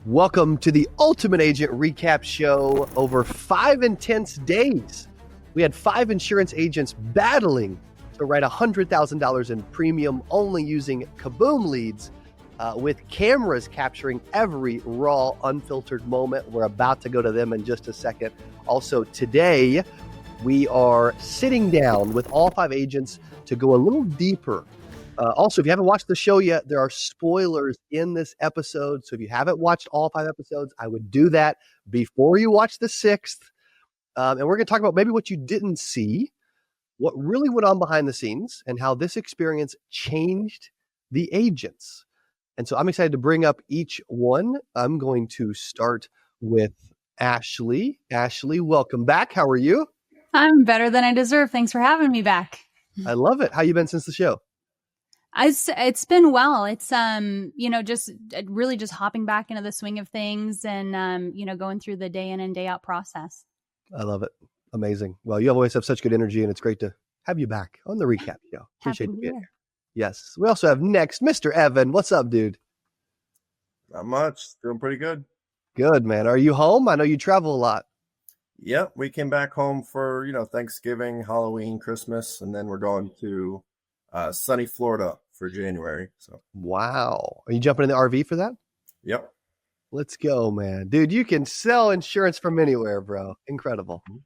Welcome to the Ultimate Agent Recap Show. Over 5 intense days, we had 5 insurance agents battling to write $100,000 in premium, only using CABOOM leads, with cameras capturing every raw, unfiltered moment. We're about to go to them in just a second. Also, today, we are sitting down with all 5 agents to go a little deeper. Also, if you haven't watched the show yet, there are spoilers in this episode. So if you haven't watched all 5 episodes, I would do that before you watch the 6th. And we're going to talk about maybe what you didn't see, what really went on behind the scenes, and how this experience changed the agents. And so I'm excited to bring up each one. I'm going to start with Ashley. Ashley, welcome back. How are you? I'm better than I deserve. Thanks for having me back. I love it. How you been since the show? It's been well. It's, just really just hopping back into the swing of things and, going through the day in and day out process. I love it. Amazing. Well, you always have such good energy, and it's great to have you back on the recap show. Appreciate you being here. Yes. We also have next, Mr. Evan. What's up, dude? Not much. Doing pretty good. Good, man. Are you home? I know you travel a lot. Yep. We came back home for, Thanksgiving, Halloween, Christmas, and then we're going to sunny Florida for January. So wow. Are you jumping in the RV for that? Yep. Let's go, man. Dude, you can sell insurance from anywhere, bro. Incredible. It's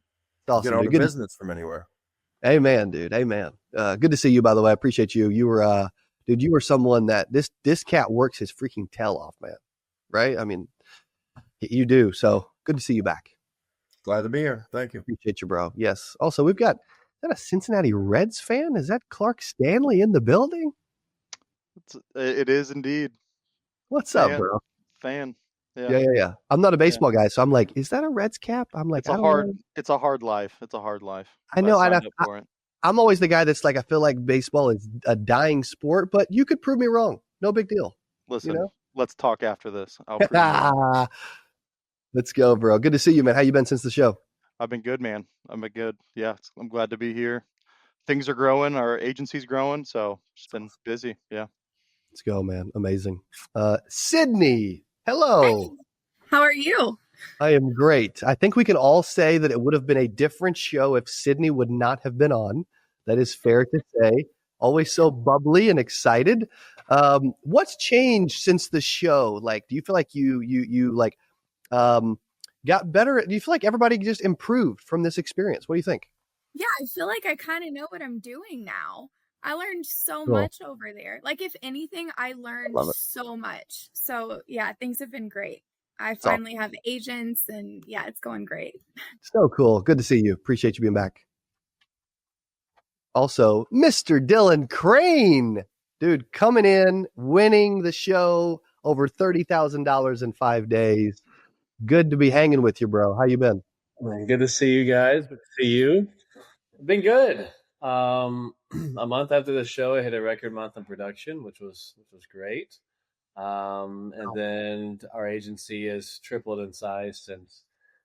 awesome. Get all the business from anywhere. Amen, dude. Amen. Good to see you, by the way. I appreciate you. You were you were someone that this cat works his freaking tail off, man. Right? I mean, you do. So good to see you back. Glad to be here. Thank you. Appreciate you, bro. Yes. Also, we've got, is that a Cincinnati Reds fan? Is that Clark Stanley in the building? It is indeed. What's up, bro? Fan. Yeah. I'm not a baseball guy, so I'm like, is that a Reds cap? I'm like, it's a hard life. It's a hard life. I know. I'm always the guy that's like, I feel like baseball is a dying sport, but you could prove me wrong. No big deal. Listen, let's talk after this. Let's go, bro. Good to see you, man. How you been since the show? I've been good, man. I'm good. Yeah, I'm glad to be here. Things are growing. Our agency's growing, so it's been busy. Yeah. Let's go, man. Amazing. Sydney, hello. Hey, how are you? I am great. I think we can all say that it would have been a different show if Sydney would not have been on. That is fair to say. Always so bubbly and excited. What's changed since the show? Like, do you feel like you got better? Do you feel like everybody just improved from this experience? What do you think? Yeah, I feel like I kind of know what I'm doing now. I learned so much over there. Like, if anything, I learned so much. So, yeah, things have been great. I finally have agents, and yeah, it's going great. So cool. Good to see you. Appreciate you being back. Also, Mr. Dylan Crane. Dude, coming in, winning the show, over $30,000 in 5 days. Good to be hanging with you, bro. How you been? Good to see you guys. Good to see you. Been good. A month after the show, I hit a record month in production, which was great. And then our agency has tripled in size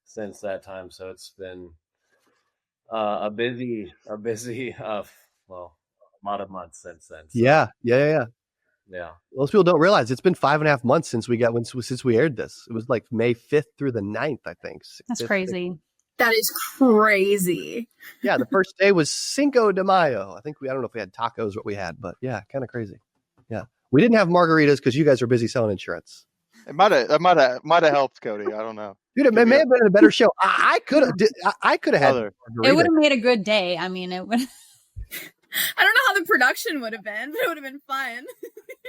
since that time. So it's been a lot of months since then. So. Yeah. Most people don't realize it's been 5.5 months since we aired this. It was like May 5th through the 9th, I think. That's crazy. 6th. That is crazy. Yeah, the first day was Cinco de Mayo. I don't know if we had tacos, what we had, but yeah, kind of crazy. Yeah, we didn't have margaritas because you guys are busy selling insurance. It might have helped, Cody. I don't know, dude. It may have been a better show. I could have had. It would have made a good day. I mean, it would. I don't know how the production would have been, but it would have been fun.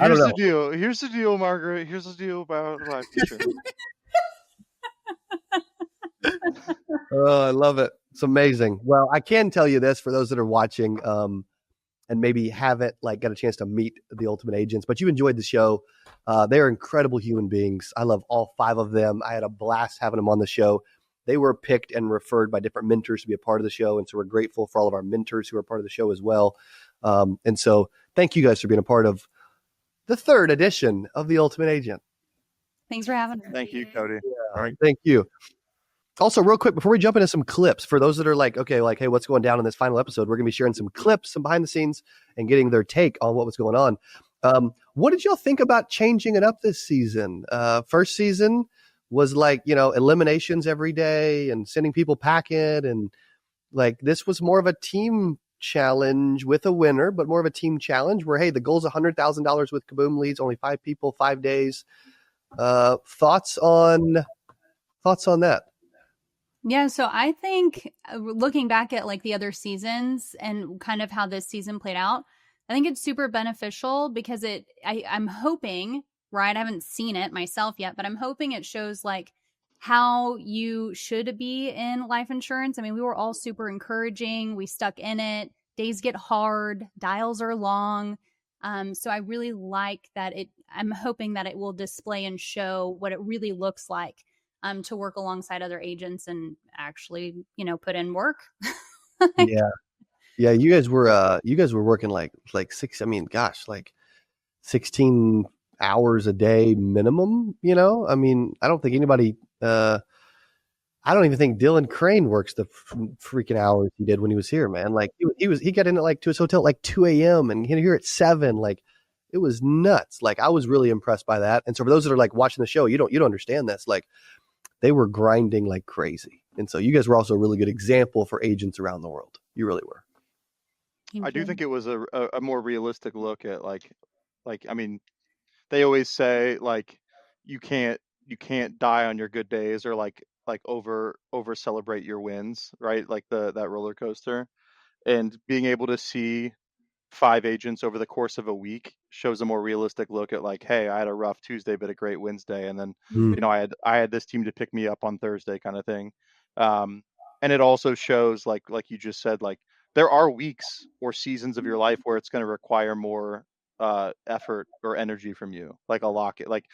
Here's the deal, Margaret. Here's the deal about life insurance. Oh, I love it. It's amazing. Well, I can tell you this for those that are watching and maybe haven't got a chance to meet the Ultimate Agents, but you enjoyed the show. They're incredible human beings. I love all 5 of them. I had a blast having them on the show. They were picked and referred by different mentors to be a part of the show. And so we're grateful for all of our mentors who are part of the show as well. And so thank you guys for being a part of the 3rd edition of the Ultimate Agent. Thanks for having me. Thank you, Cody. Yeah, all right. Thank you. Also, real quick, before we jump into some clips, for those that are hey, what's going down in this final episode? We're going to be sharing some clips, some behind the scenes, and getting their take on what was going on. What did y'all think about changing it up this season? First season was like, eliminations every day and sending people packing, and like this was more of a team challenge with a winner, but more of a team challenge where, hey, the goal's $100,000 with CABOOM leads, only 5 people, 5 days. Thoughts on that? Yeah, so I think looking back at like the other seasons and kind of how this season played out, I think it's super beneficial because I'm hoping, right? I haven't seen it myself yet, but I'm hoping it shows like how you should be in life insurance. I mean, we were all super encouraging. We stuck in it. Days get hard. Dials are long. So I really like that I'm hoping that it will display and show what it really looks like to work alongside other agents and actually, put in work. Yeah. You guys were working like 16 hours a day minimum, I mean, I don't think anybody, I don't even think Dylan Crane works the freaking hours he did when he was here, man. Like he got in at to his hotel at like 2 a.m. and here at 7. Like it was nuts. Like I was really impressed by that. And so for those that are like watching the show, you don't understand this. Like they were grinding like crazy. And so you guys were also a really good example for agents around the world. You really were. I do think it was a more realistic look at like, I mean, they always say like you can't die on your good days or like over celebrate your wins, right? Like that roller coaster, and being able to see 5 agents over the course of a week shows a more realistic look at like, hey, I had a rough Tuesday but a great Wednesday, and then I had this team to pick me up on Thursday, kind of thing. And it also shows like you just said, like there are weeks or seasons of your life where it's going to require more effort or energy from you, like a lock it, like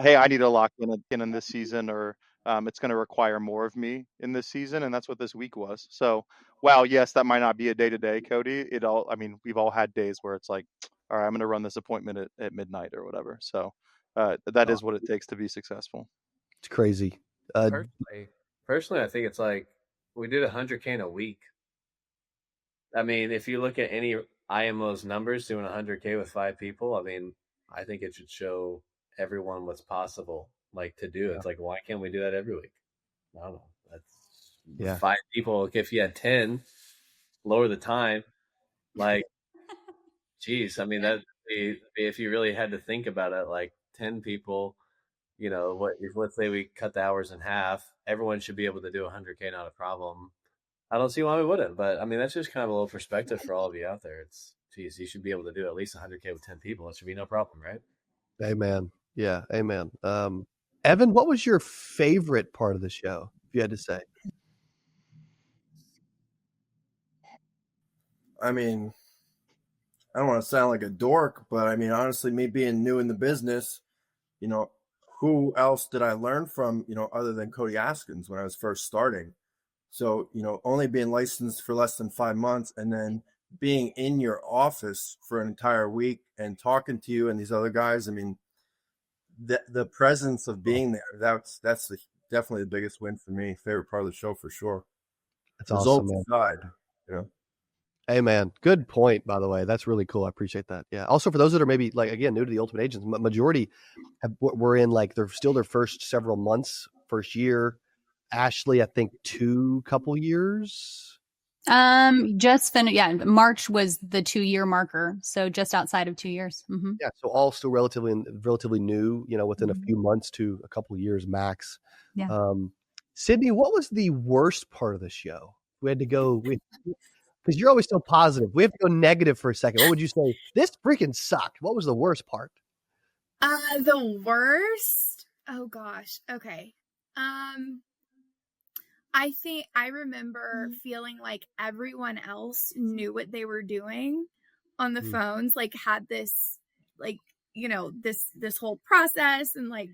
hey, I need to lock in this season, or it's going to require more of me in this season, and that's what this week was. So wow, yes, that might not be a day-to-day, Cody. I mean, we've all had days where it's like, all right, I'm going to run this appointment at midnight or whatever. So that is what it takes to be successful. It's crazy. Personally, I think it's like we did 100K in a week. I mean, if you look at any IMO's numbers doing 100K with 5 people, I mean, I think it should show everyone what's possible, like to do. It's like, why can't we do that every week? I don't know. That's 5 people. If you had 10, lower the time. Like, geez, I mean, that if you really had to think about it, like 10 people, let's say we cut the hours in half, everyone should be able to do 100K, not a problem. I don't see why we wouldn't, but I mean, that's just kind of a little perspective for all of you out there. It's, geez, you should be able to do at least 100K with 10 people. It should be no problem, right? Amen. Yeah, amen. Evan, what was your favorite part of the show, if you had to say? I mean, I don't want to sound like a dork, but I mean, honestly, me being new in the business, who else did I learn from, other than Cody Askins when I was first starting? So, only being licensed for less than 5 months and then being in your office for an entire week and talking to you and these other guys. I mean, the presence of being there, that's definitely the biggest win for me. Favorite part of the show for sure. That's awesome, man. Aside, Hey, man, good point, by the way. That's really cool. I appreciate that. Yeah. Also, for those that are maybe like, again, new to the Ultimate Agents, majority were in like, they're still their first several months, first year. Ashley, I think couple years. Just finished. Yeah. March was the 2-year marker. So just outside of 2 years. Mm-hmm. Yeah. So all still relatively new, within a few months to a couple of years max. Yeah. Sydney, what was the worst part of the show? We had to go because you're always so positive. We have to go negative for a second. What would you say? This freaking sucked. What was the worst part? The worst? Oh gosh. Okay. I think I remember feeling like everyone else knew what they were doing on the phones, like had this, like, this whole process, and like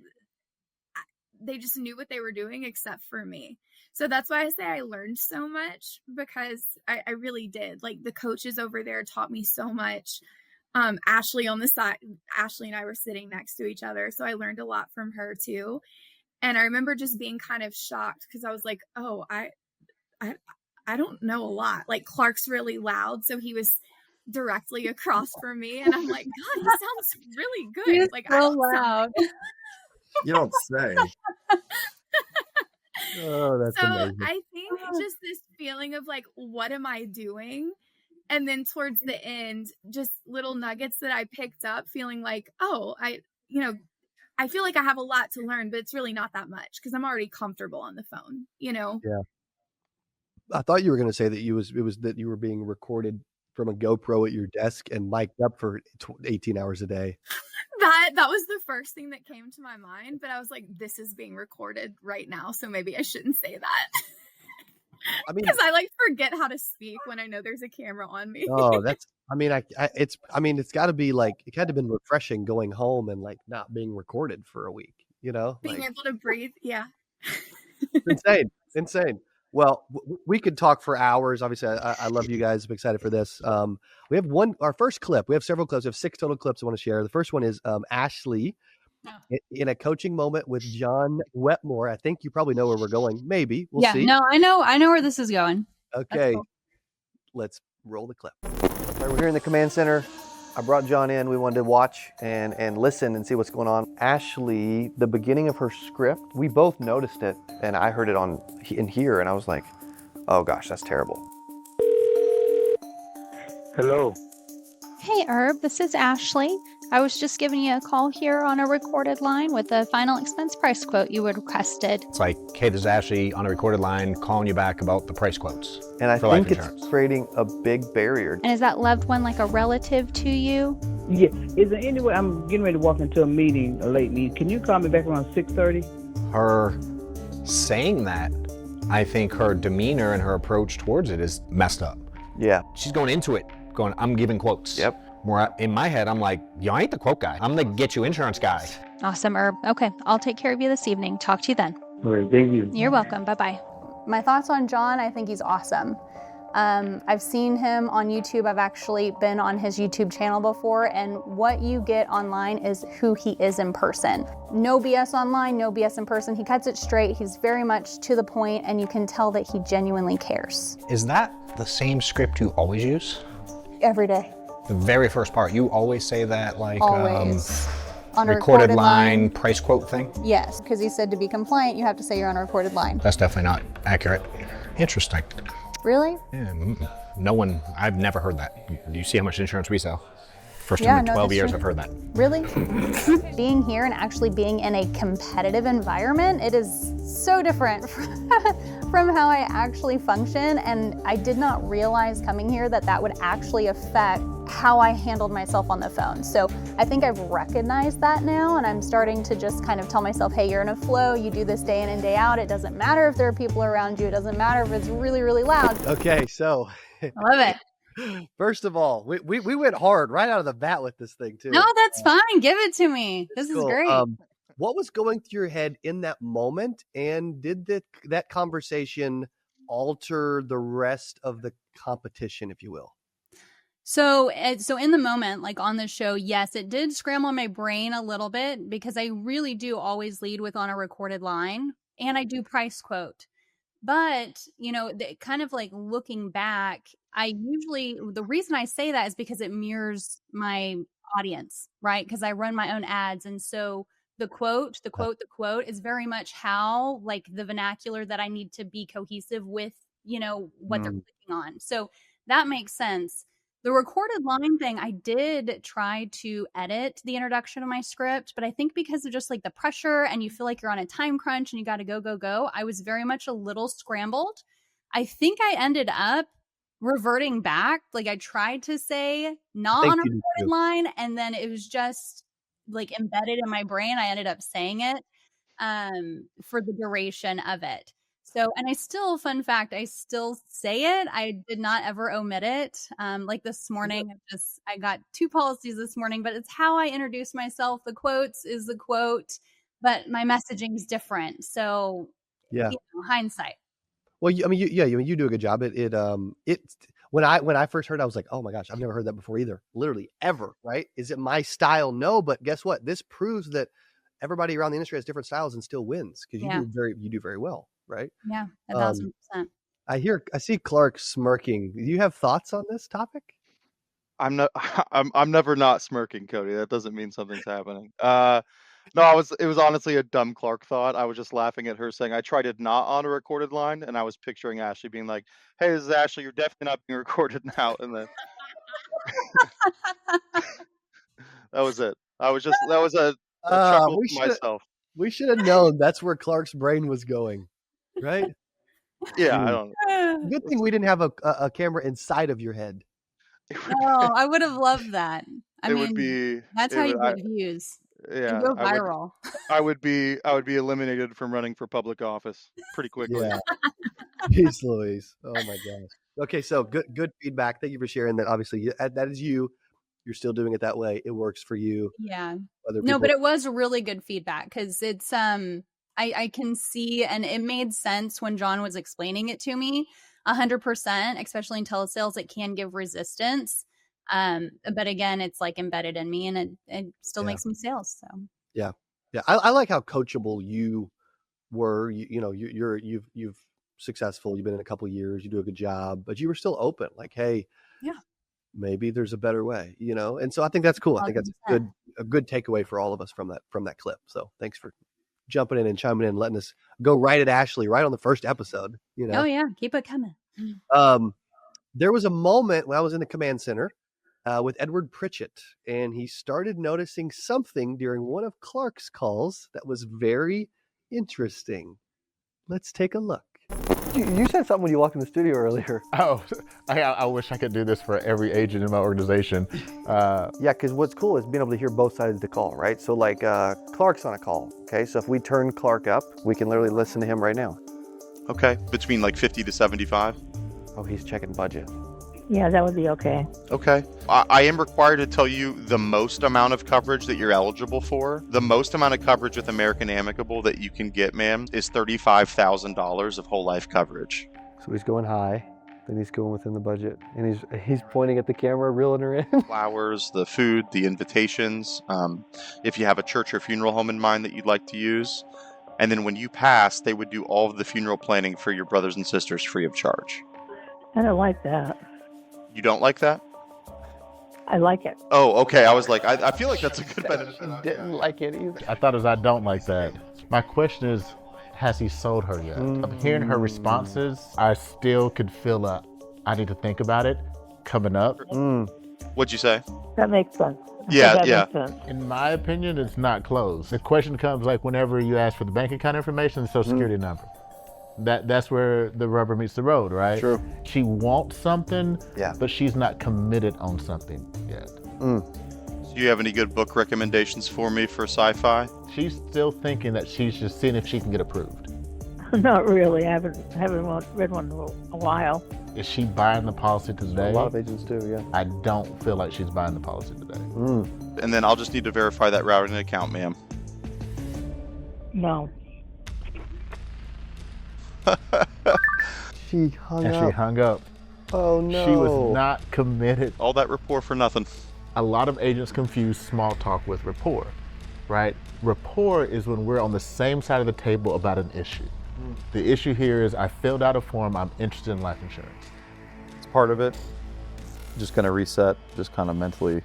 they just knew what they were doing except for me. So that's why I say I learned so much, because I really did. Like the coaches over there taught me so much. Ashley on the side, Ashley and I were sitting next to each other, so I learned a lot from her too. And I remember just being kind of shocked because I was like, oh, I don't know a lot. Like Clark's really loud. So he was directly across from me, and I'm like, God, he sounds really good. He's like so I don't loud. You don't say. Oh, that's so amazing. I think just this feeling of like, what am I doing? And then towards the end, just little nuggets that I picked up, feeling like, oh, I feel like I have a lot to learn, but it's really not that much because I'm already comfortable on the phone, Yeah. I thought you were going to say that it was that you were being recorded from a GoPro at your desk and mic'd up for 18 hours a day. That was the first thing that came to my mind, but I was like, this is being recorded right now, so maybe I shouldn't say that. I mean, because I like forget how to speak when I know there's a camera on me. Oh, that's. I mean, it's got to be like it had to have been refreshing going home and like not being recorded for a week. Being able to breathe, yeah. Insane. Well, we could talk for hours. Obviously, I love you guys. I'm excited for this. We have our first clip. We have several clips. We have 6 total clips I want to share. The first one is Ashley in a coaching moment with John Wetmore. I think you probably know where we're going. Maybe. We'll see. No, I know where this is going. Okay. Cool. Let's roll the clip. Right, we're here in the command center. I brought John in. We wanted to watch and listen and see what's going on. Ashley, the beginning of her script, we both noticed it, and I heard it in here, and I was like, oh gosh, that's terrible. Hello. Hey, Herb, this is Ashley. I was just giving you a call here on a recorded line with the final expense price quote you had requested. It's like, hey, this is Ashley on a recorded line calling you back about the price quotes. And I think it's creating a big barrier. And is that loved one like a relative to you? Yeah. Is there any way, I'm getting ready to walk into a meeting, a late meeting. Can you call me back around 6:30? Her saying that, I think her demeanor and her approach towards it is messed up. Yeah. She's going into it, going, I'm giving quotes. Yep. Where in my head, I'm like, yo, I ain't the quote guy. I'm the get you insurance guy. Awesome, Herb. Okay, I'll take care of you this evening. Talk to you then. All right, thank you. You're welcome. Bye-bye. My thoughts on John, I think he's awesome. I've seen him on YouTube. I've actually been on his YouTube channel before, and what you get online is who he is in person. No BS online, no BS in person. He cuts it straight. He's very much to the point, and you can tell that he genuinely cares. Is that the same script you always use? Every day. The very first part, you always say that like always. On a recorded line price quote thing? Yes, because he said to be compliant, you have to say you're on a recorded line. That's definitely not accurate. Interesting. Really? Yeah, no one, I've never heard that. Do you see how much insurance we sell? First time in 12 years I've heard that. Really? Being here and actually being in a competitive environment, it is so different from how I actually function. And I did not realize coming here that would actually affect how I handled myself on the phone. So I think I've recognized that now, and I'm starting to just kind of tell myself, hey, you're in a flow, you do this day in and day out. It doesn't matter if there are people around you. It doesn't matter if it's really, really loud. Okay, so. I love it. First of all, we went hard right out of the bat with this thing too. No, that's fine. Give it to me. This is great. What was going through your head in that moment, and did that conversation alter the rest of the competition, if you will? So in the moment, like on the show, yes, it did scramble my brain a little bit because I really do always lead with on a recorded line, and I do price quote. But, kind of like looking back, the reason I say that is because it mirrors my audience, right? Because I run my own ads. And so the quote is very much how, like, the vernacular that I need to be cohesive with, what they're clicking on. So that makes sense. The recorded line thing, I did try to edit the introduction of my script, but I think because of just like the pressure and you feel like you're on a time crunch and you got to go, I was very much a little scrambled. I think I ended up reverting back. Like I tried to say not on a recorded line, and then it was just like embedded in my brain. I ended up saying it for the duration of it. So, and fun fact, I still say it. I did not ever omit it. Like this morning, I got 2 policies this morning, but it's how I introduce myself. The quotes is the quote, but my messaging is different. So, yeah, hindsight. Well, you do a good job. When I first heard it, I was like, oh my gosh, I've never heard that before either. Literally ever, right? Is it my style? No, but guess what? This proves that everybody around the industry has different styles and still wins because you do very well. Right? Yeah, 1,000%. I see Clark smirking. Do you have thoughts on this topic? I'm not. I'm never not smirking, Cody. That doesn't mean something's happening. No, it was honestly a dumb Clark thought. I was just laughing at her saying I tried it not on a recorded line, and I was picturing Ashley being like, "Hey, this is Ashley. You're definitely not being recorded now." And then that was it. That was a chuckle to myself. We should have known that's where Clark's brain was going, right? Yeah, I don't. Good thing we didn't have a camera inside of your head. Oh, I would have loved that. That's how you get views. Yeah, go viral. I would be eliminated from running for public office pretty quickly. Yeah. Jeez Louise. Oh my gosh. Okay, so good feedback. Thank you for sharing that. Obviously, that is you. You're still doing it that way. It works for you. Yeah. No, but it was really good feedback because it's I can see, and it made sense when John was explaining it to me 100%, especially in telesales, it can give resistance. But again, it's like embedded in me, and it still makes me sales. So yeah. I like how coachable you were. You've successful. You've been in a couple of years. You do a good job, but you were still open. Like, hey, maybe there's a better way, And so I think that's cool. I think that's a good takeaway for all of us from that clip. So thanks for jumping in and chiming in, letting us go right at Ashley right on the first episode. Oh yeah, keep it coming. There was a moment when I was in the command center with Edward Pritchett, and he started noticing something during one of Clark's calls that was very interesting. Let's take a look. You said something when you walked in the studio earlier. Oh, I wish I could do this for every agent in my organization. Yeah, because what's cool is being able to hear both sides of the call, right? So like Clark's on a call, okay? So if we turn Clark up, we can literally listen to him right now. Okay, between like 50 to 75. Oh, he's checking budget. Yeah, that would be okay. Okay. I am required to tell you the most amount of coverage that you're eligible for. The most amount of coverage with American Amicable that you can get, ma'am, is $35,000 of whole life coverage. So he's going high, then he's going within the budget, and he's pointing at the camera, reeling her in. Flowers, the food, the invitations, if you have a church or funeral home in mind that you'd like to use. And then when you pass, they would do all of the funeral planning for your brothers and sisters free of charge. I don't like that. You don't like that? I like it. Oh, okay. I was like, I feel like that's a good benefit. Didn't like it either. I thought it was I don't like that. My question is, has he sold her yet? I'm hearing her responses. I still could feel I need to think about it coming up. What'd you say? That makes sense. Yeah. Makes sense. In my opinion, it's not closed. The question comes like whenever you ask for the bank account information, the social security number. That's where the rubber meets the road, right? True. She wants something, yeah, but she's not committed on something yet. Do you have any good book recommendations for me for sci-fi? She's still thinking that she's just seeing if she can get approved. Not really. I haven't read one in a while. Is she buying the policy today? A lot of agents do, yeah. I don't feel like she's buying the policy today. And then I'll just need to verify that routing account, ma'am. No. She hung up. Oh no. She was not committed. All that rapport for nothing. A lot of agents confuse small talk with rapport, right? Rapport is when we're on the same side of the table about an issue. The issue here is I filled out a form, I'm interested in life insurance. It's part of it. Just gonna reset, just kind of mentally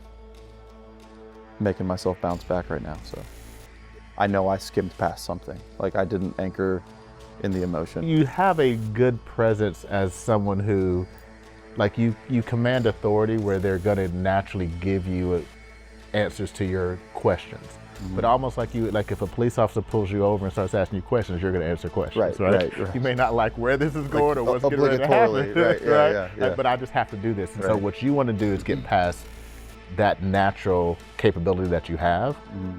making myself bounce back right now. So I know I skimmed past something. Like I didn't anchor in the emotion. You have a good presence as someone who, like you command authority where they're gonna naturally give you answers to your questions. But almost like if a police officer pulls you over and starts asking you questions, you're gonna answer questions, right? You may not like where this is going or what's getting ready to happen, right? Yeah. But I just have to do this. And so what you wanna do is get past that natural capability that you have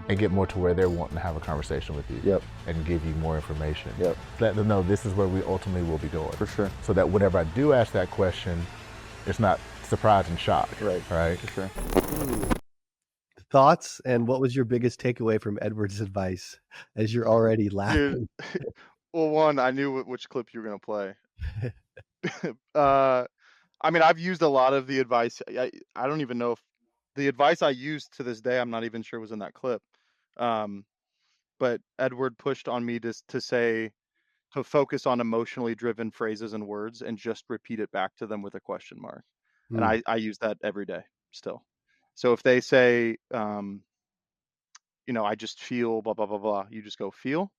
and get more to where they're wanting to have a conversation with you and give you more information. Let them know this is where we ultimately will be going. For sure. So that whenever I do ask that question, it's not surprise and shock. Right. For sure. Thoughts, and what was your biggest takeaway from Edward's advice as you're already laughing? Dude, well, one, I knew which clip you were going to play. I mean, I've used a lot of the advice. I don't even know if the advice I used to this day, I'm not even sure was in that clip. But Edward pushed on me to focus on emotionally driven phrases and words and just repeat it back to them with a question mark. And I use that every day. still. So if they say, I just feel blah, blah, blah, blah, you just go feel.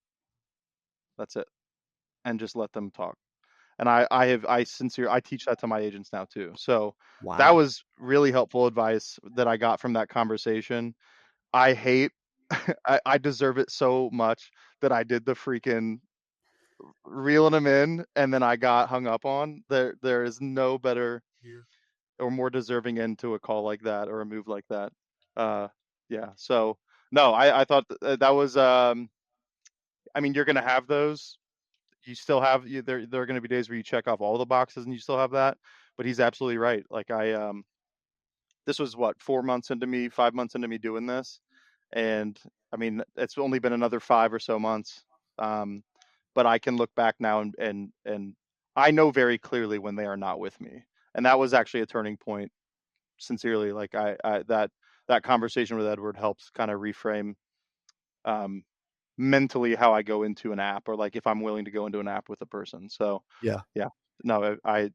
That's it. And just let them talk. And I teach that to my agents now too. So that was really helpful advice that I got from that conversation. I hate, I deserve it so much that I did the freaking reeling them in and then I got hung up on. There is no better or more deserving end to a call like that or a move like that. Yeah. So no, I thought that was, you're going to have those. You still have, there are going to be days where you check off all the boxes and you still have that, but he's absolutely right. Like this was 5 months into me doing this. And it's only been another 5 or so months. But I can look back now and I know very clearly when they are not with me. And that was actually a turning point. Sincerely, like that conversation with Edward helps kind of reframe mentally how I go into an app, or like if I'm willing to go into an app with a person. So yeah. No, I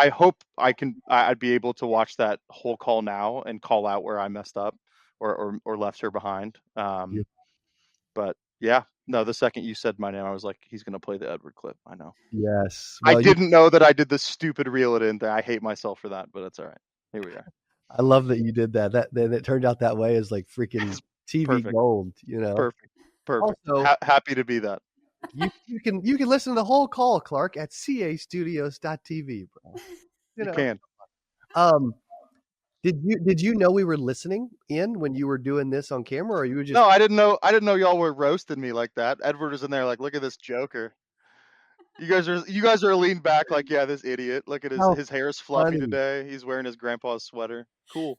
hope I'd be able to watch that whole call now and call out where I messed up or left her behind. But yeah, no, the second you said my name, I was like, he's going to play the Edward clip. I know. Yes. Well, I didn't know that I did the stupid reel it in thing. I hate myself for that, but it's all right. Here we are. I love that you did that. That it turned out that way is like freaking TV perfect. gold, Perfect. Also, happy to be that. You can listen to the whole call, Clark, at castudios.tv, bro. You can. Did you know we were listening in when you were doing this on camera, or you were just? No, I didn't know y'all were roasting me like that. Edward was in there like, look at this joker. You guys are leaned back like, yeah, this idiot. Look at his hair is fluffy today. He's wearing his grandpa's sweater. Cool.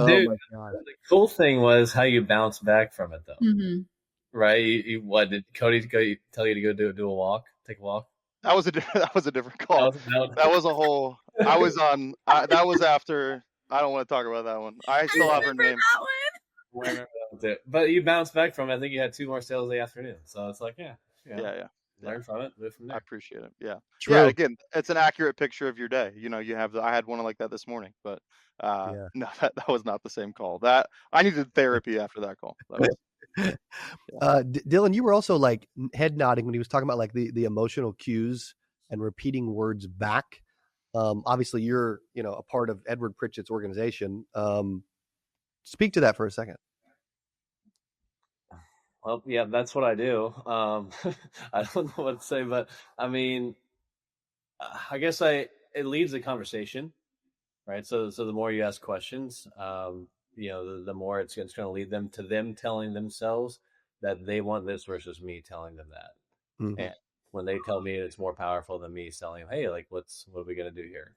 Dude, my God. The cool thing was how you bounced back from it, though. Mm-hmm. Right? What did Cody tell you to go do a walk? Take a walk? That was a different call. That was a whole. I was on. That was after. I don't want to talk about that one. I still have her name. But you bounced back from it. I think you had 2 more sales the afternoon. So it's like, yeah. Learn from it. Move from there. I appreciate it. Yeah. True. Yeah. Again, it's an accurate picture of your day. You have I had one like that this morning, but no, that was not the same call. That I needed therapy after that call. Dylan, you were also like head nodding when he was talking about like the emotional cues and repeating words back. Obviously you're, a part of Edward Pritchett's organization. Speak to that for a second. Well, yeah, that's what I do. I don't know what to say, but I guess it leads the conversation, right? So the more you ask questions, the more it's going to lead them to them telling themselves that they want this versus me telling them that. Mm-hmm. And when they tell me it's more powerful than me telling them, hey, like, what are we going to do here?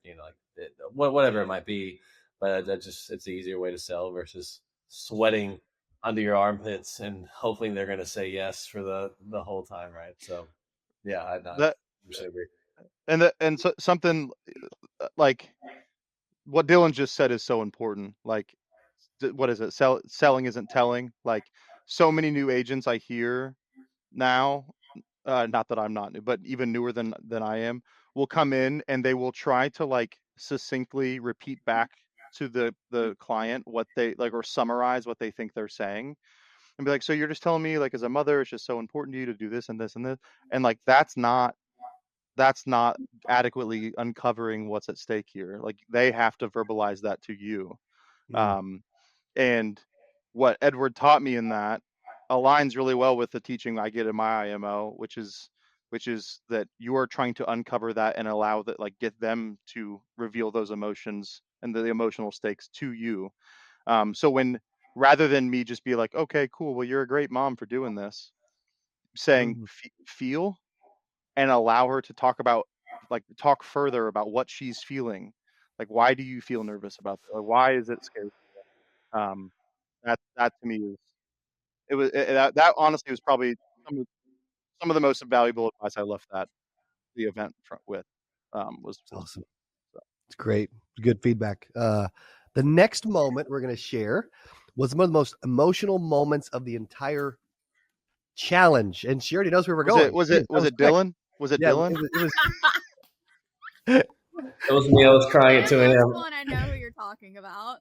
Whatever it might be, but it's the easier way to sell versus sweating under your armpits and hoping they're going to say yes for the whole time. Right. So yeah, I agree. And so something like what Dylan just said is so important. Like, what is it? Selling isn't telling. Like, so many new agents I hear now, not that I'm not new, but even newer than I am, will come in and they will try to like succinctly repeat back to the client what they like, or summarize what they think they're saying, and be like, so you're just telling me, like, as a mother, it's just so important to you to do this and this and this, and like that's not adequately uncovering what's at stake here. Like, they have to verbalize that to you. And what Edward taught me in that aligns really well with the teaching I get in my IMO, which is that you are trying to uncover that and allow that, like, get them to reveal those emotions and the emotional stakes to you. So when, rather than me just be like, okay, cool, well, you're a great mom for doing this, saying feel and allow her to talk further about what she's feeling. Like, why do you feel nervous about that? Like, why is it scary? That to me that honestly was probably some of the most valuable advice I left the event with. Was awesome. So. It's great. Good feedback. The next moment we're going to share was one of the most emotional moments of the entire challenge, and she already knows where we're going. Was it Dylan? Was it Dylan? It That was me. I was crying at 2 a.m. And I know who you're talking about.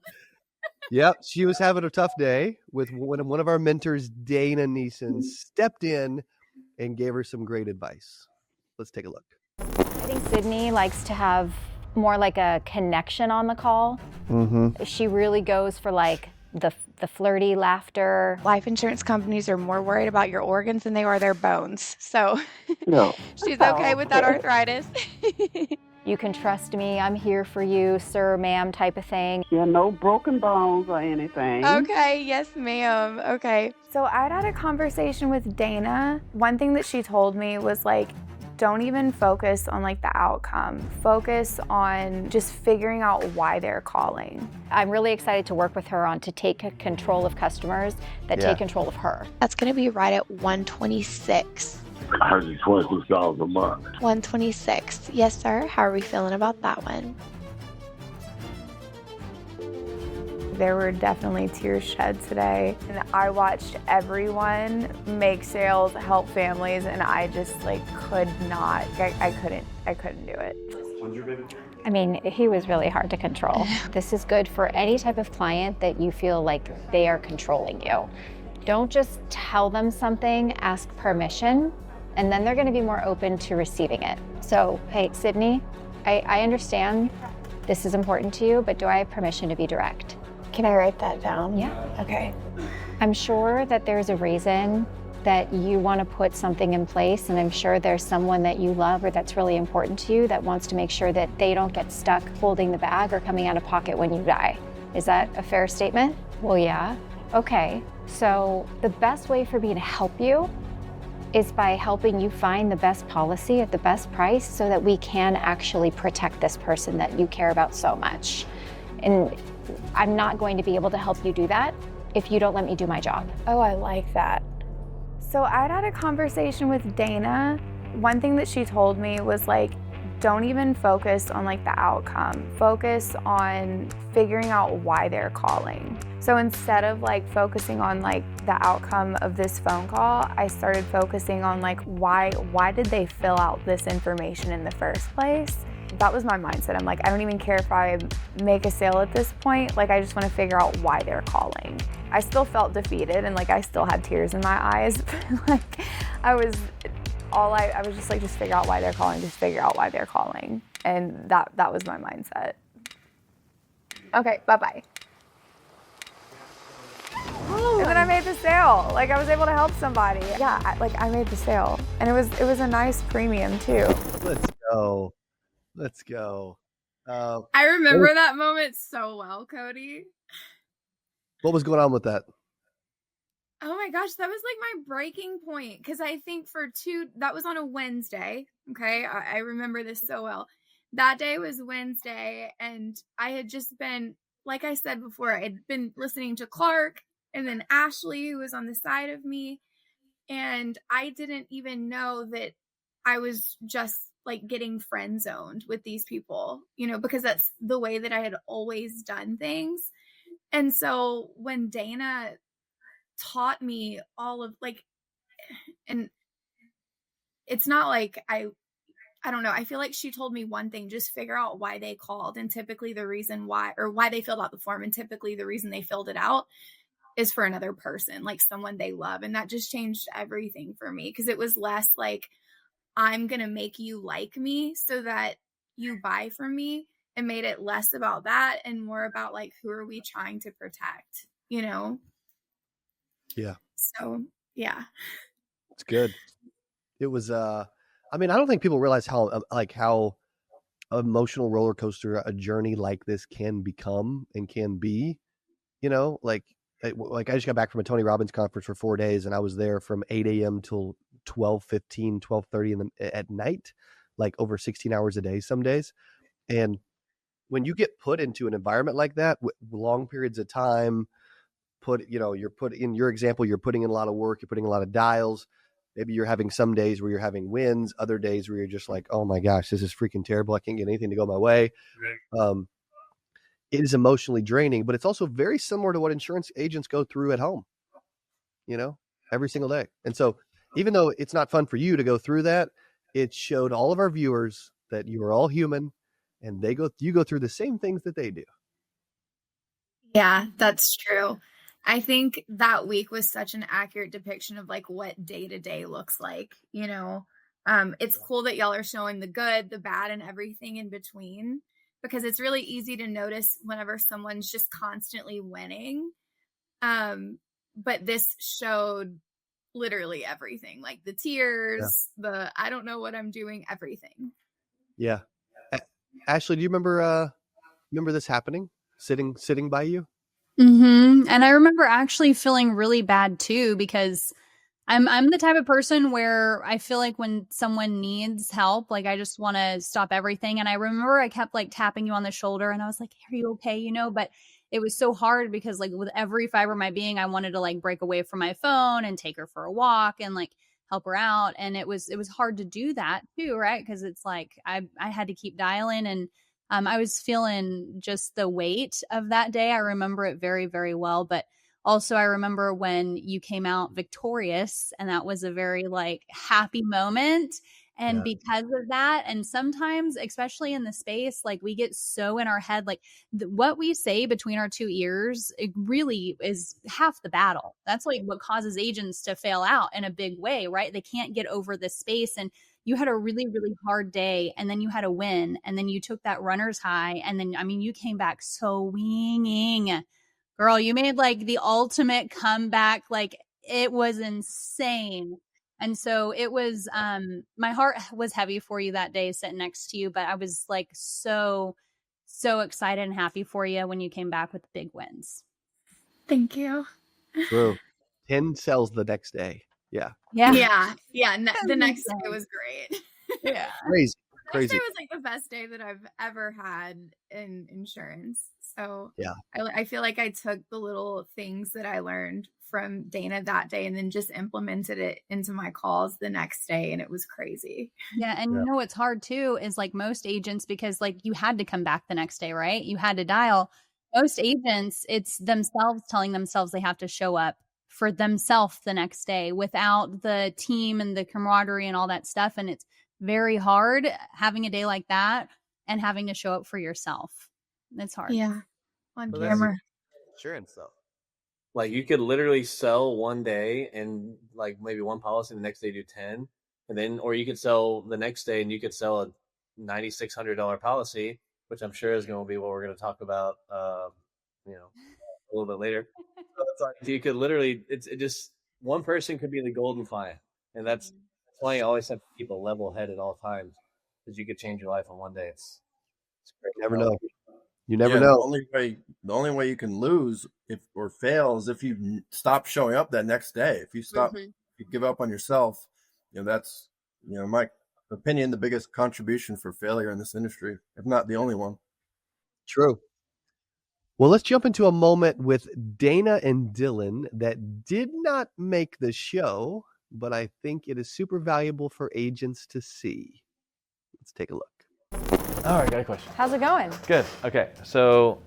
Yep, she was having a tough day with one of our mentors, Dana Neeson, stepped in and gave her some great advice. Let's take a look. I think Sydney likes to have more like a connection on the call. Mm-hmm. She really goes for like the flirty laughter. Life insurance companies are more worried about your organs than they are their bones. So No. she's okay with that arthritis. You can trust me, I'm here for you, sir, ma'am type of thing. Yeah, no broken bones or anything. Okay, yes, ma'am. Okay. So I'd had a conversation with Dana. One thing that she told me was like, don't even focus on like the outcome. Focus on just figuring out why they're calling. I'm really excited to work with her on to take control of customers that take control of her. That's going to be right at $126. I heard you $26 a month. $126. Yes, sir. How are we feeling about that one? There were definitely tears shed today, and I watched everyone make sales, help families, and I just like could not. I couldn't do it. I mean, he was really hard to control. This is good for any type of client that you feel like they are controlling you. Don't just tell them something, ask permission, and then they're going to be more open to receiving it. So, hey, Sydney, I understand this is important to you, but do I have permission to be direct? Can I write that down? Yeah. Okay. I'm sure that there's a reason that you want to put something in place, and I'm sure there's someone that you love or that's really important to you that wants to make sure that they don't get stuck holding the bag or coming out of pocket when you die. Is that a fair statement? Well, yeah. Okay. So the best way for me to help you is by helping you find the best policy at the best price so that we can actually protect this person that you care about so much. And I'm not going to be able to help you do that if you don't let me do my job. Oh, I like that. So I'd had a conversation with Dana. One thing that she told me was like, don't even focus on like the outcome. Focus on figuring out why they're calling. So instead of like focusing on like the outcome of this phone call, I started focusing on like why did they fill out this information in the first place? That was my mindset. I'm like, I don't even care if I make a sale at this point. Like, I just want to figure out why they're calling. I still felt defeated and like I still had tears in my eyes. Like I was just like, just figure out why they're calling, just figure out why they're calling. And that was my mindset. Okay, bye-bye. And then I made the sale. Like I was able to help somebody. Yeah, I made the sale. And it was a nice premium too. Let's go. Let's go. I remember that moment so well, Cody. What was going on with that? Oh my gosh, that was like my breaking point. Because I think that was on a Wednesday. Okay, I remember this so well. That day was Wednesday, and I had just been, like I said before, I'd been listening to Clark and then Ashley, who was on the side of me. And I didn't even know that I was just like getting friend zoned with these people, because that's the way that I had always done things. And so when Dana taught me all of like, and it's not like I don't know. I feel like she told me one thing, just figure out why they called. And typically the reason why they filled out the form. And typically the reason they filled it out is for another person, like someone they love. And that just changed everything for me. Cause it was less like, I'm going to make you like me so that you buy from me, and made it less about that and more about like, who are we trying to protect, Yeah. So, yeah. It's good. It was, I don't think people realize how emotional roller coaster a journey like this can become and can be, like I just got back from a Tony Robbins conference for 4 days, and I was there from 8 a.m. till 12:30 at night, like over 16 hours a day some days. And when you get put into an environment like that with long periods of time, you're put in your example, you're putting in a lot of work, you're putting a lot of dials. Maybe you're having some days where you're having wins, other days where you're just like, oh my gosh, this is freaking terrible. I can't get anything to go my way. It is emotionally draining, but it's also very similar to what insurance agents go through at home, every single day. And so even though it's not fun for you to go through that, it showed all of our viewers that you are all human and you go through the same things that they do. Yeah, that's true. I think that week was such an accurate depiction of like what day to day looks like, you know. It's cool that y'all are showing the good, the bad, and everything in between, because it's really easy to notice whenever someone's just constantly winning. But this showed literally everything, like the tears, the I don't know what I'm doing, everything. Yeah. Ashley, do you remember this happening? Sitting by you? Mm-hmm. And I remember actually feeling really bad too, because I'm the type of person where I feel like when someone needs help, like I just want to stop everything. And I remember I kept like tapping you on the shoulder and I was like, are you okay? You know, but it was so hard because like with every fiber of my being, I wanted to like break away from my phone and take her for a walk and like help her out. And it was hard to do that too, right? Because it's like I had to keep dialing, and I was feeling just the weight of that day. I remember it very, very well. But also I remember when you came out victorious, and that was a very like happy moment. And because of that, and sometimes, especially in the space, like we get so in our head, like what we say between our two ears, it really is half the battle. That's like what causes agents to fail out in a big way, right? They can't get over this space. And you had a really, really hard day, and then you had a win, and then you took that runner's high. And then, I mean, you came back so winging. Girl, you made like the ultimate comeback. Like it was insane. And so it was, my heart was heavy for you that day sitting next to you, but I was like so excited and happy for you when you came back with the big wins. Thank you. True. 10 sells the next day. Yeah. The next day was great. Yeah. Crazy. Next day was like the best day that I've ever had in insurance. So yeah, I feel like I took the little things that I learned from Dana that day and then just implemented it into my calls the next day, and it was crazy. Yeah, and you know what's hard too is like most agents, because like you had to come back the next day, right? You had to dial. Most agents, it's themselves telling themselves they have to show up for themselves the next day without the team and the camaraderie and all that stuff. And it's very hard having a day like that and having to show up for yourself. It's hard. Yeah. On camera. Insurance though. Like you could literally sell one day and like maybe one policy, and the next day do 10, and then, or you could sell the next day and you could sell a $9,600 policy, which I'm sure is going to be what we're going to talk about, a little bit later. So it's like you could literally, it just one person could be the golden client, and that's why you always have to keep a level head at all times, because you could change your life in one day. It's great. You never know. You never know. The only way you can lose or fail is if you stop showing up that next day. If you stop, if you give up on yourself, that's, my opinion, the biggest contribution for failure in this industry, if not the only one. True. Well, let's jump into a moment with Dana and Dylan that did not make the show, but I think it is super valuable for agents to see. Let's take a look. All right, got a question. How's it going? Good. Okay, so